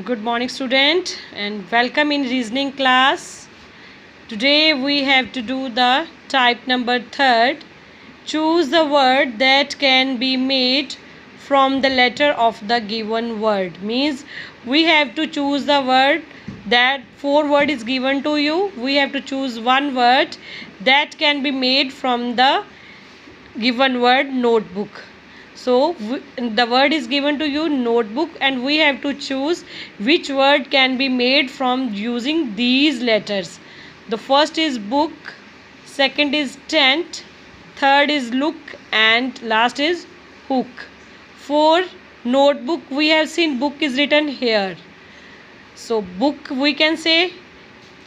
Good morning, student, and welcome in reasoning class. Today we have to do the type number third. Choose the word that can be made from the letter of the given word. Means we have to choose the word that four word is given to you. We have to choose one word that can be made from the given word notebook. So the word is given to you notebook, and we have to choose which word can be made from using these letters. The first is book, second is tent, third is look, and last is hook. For notebook, we have seen book is written here. So book we can say.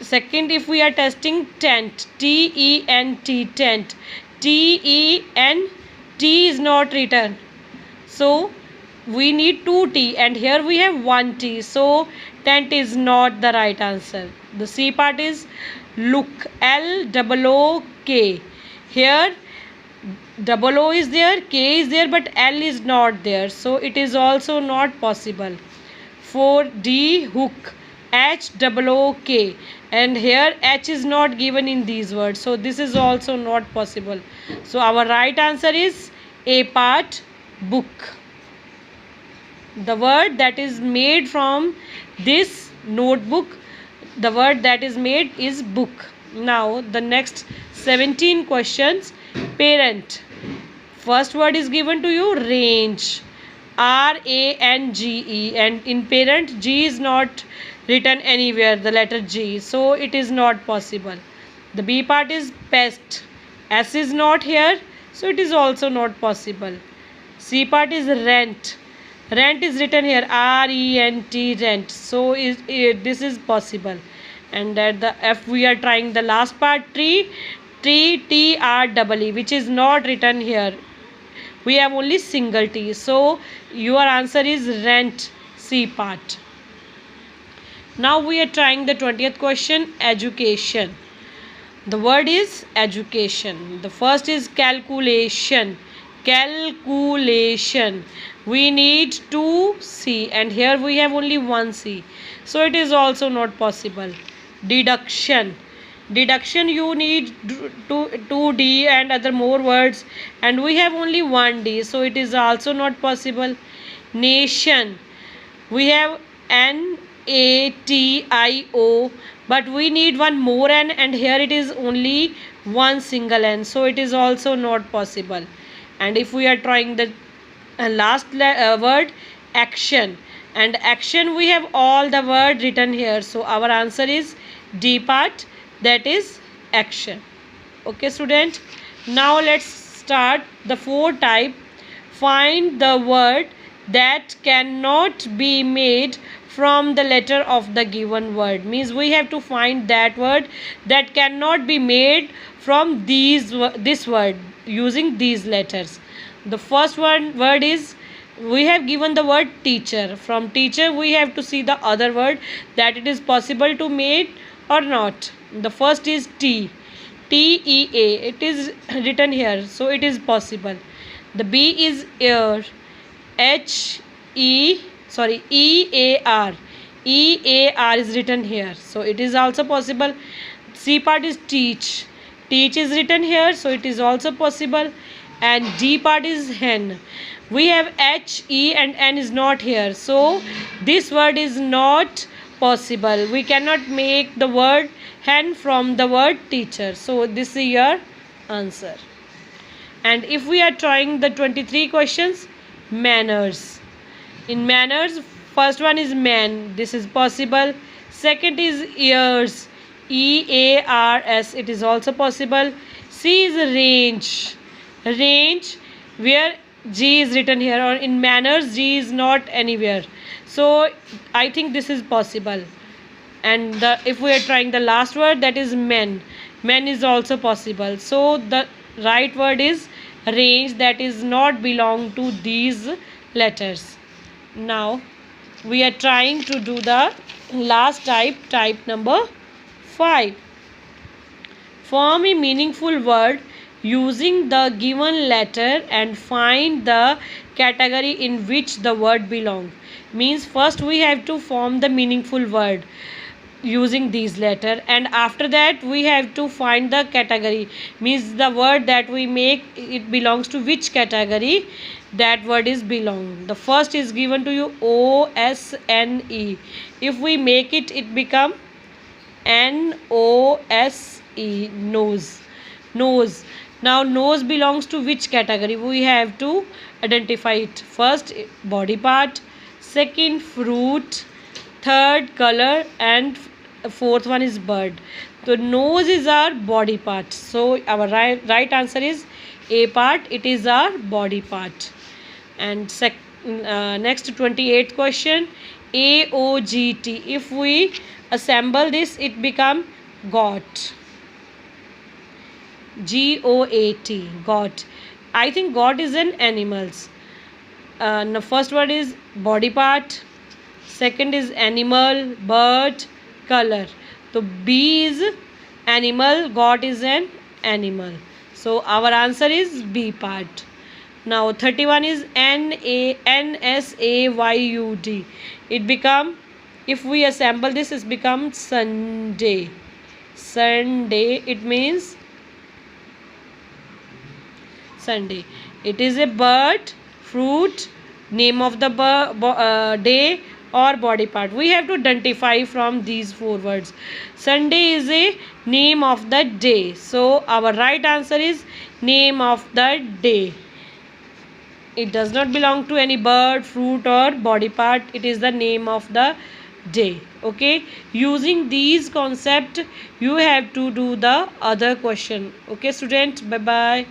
Second, if we are testing tent, T-E-N-T, tent, T-E-N-T is not written. So we need two T, and here we have one T. So tent is not the right answer. The C part is look, L-O-O-K. Here double O is there, K is there, but L is not there. So it is also not possible. For D, hook, H-O-O-K, and here H is not given in these words, so this is also not possible. So our right answer is A part, book. The word that is made from this notebook, the word that is made is book. Now the next 17 questions. Parent, first word is given to you range, R-A-N-G-E, and in parent G is not written anywhere, the letter G, so it is not possible. The B part is pest, S is not here, so it is also not possible. C part is rent, rent is written here, R-E-N-T, rent, so this is possible. And at the F we are trying the last part, tree, T-R-E-E, which is not written here. We have only single T, so your answer is rent, C part. Now we are trying the 20th question, education. The word is education. The first is calculation, calculation. We need two C, and here we have only one C, so it is also not possible. Deduction, deduction you need two D and other more words, and we have only one D, so it is also not possible. Nation, we have N-A-T-I-O, but we need one more N, and here it is only one single N, so it is also not possible. And if we are trying the last word, action, and action we have all the word written here, so our answer is D part, that is action. Okay student, now let's start the four type. Find the word that cannot be made from the letter of the given word. Means we have to find that word that cannot be made from this word using these letters. The first one word is, we have given the word teacher. From teacher we have to see the other word that it is possible to make or not. The first is T, T-E-A, it is written here, so it is possible. The B is ear, E-A-R, E-A-R is written here, so it is also possible. C part is teach, teach is written here, so it is also possible. And D part is hen. We have H, E and N is not here, so this word is not possible. We cannot make the word hen from the word teacher, so this is your answer. And if we are trying the 23 questions, manners. In manners, first one is man, this is possible. Second is ears, E-A-R-S, it is also possible. C is range, range where G is written here, or in manners G is not anywhere, so I think this is possible. And if we are trying the last word, that is men, men is also possible, so the right word is range, that is not belong to these letters. Now we are trying to do the last type, type number 5. Form a meaningful word using the given letter and find the category in which the word belongs. Means first we have to form the meaningful word using these letter, and after that we have to find the category. Means the word that we make, it belongs to which category that word is belong. The first is given to you OSNE. If we make it, it become NOSE, nose. Nose. Now nose belongs to which category? We have to identify it. First, body part, second, fruit, third, color, and fourth one is bird. So nose is our body part, so our right answer is A part. It is our body part. And next 28th question, AOGT. If we assemble this, it become got. GOAT, got. I think got is an animals. The first word is body part, second is animal, bird, color. So B is animal, got is an animal. So our answer is B part. Now 31 is NSAYUD. It become, if we assemble this, it becomes Sunday. Sunday, it means Sunday. It is a bird, fruit, name of the day, or body part. We have to identify from these four words. Sunday is a name of the day. So our right answer is name of the day. It does not belong to any bird, fruit, or body part. It is the name of the day. Okay, using these concept, you have to do the other question. Okay student, bye bye.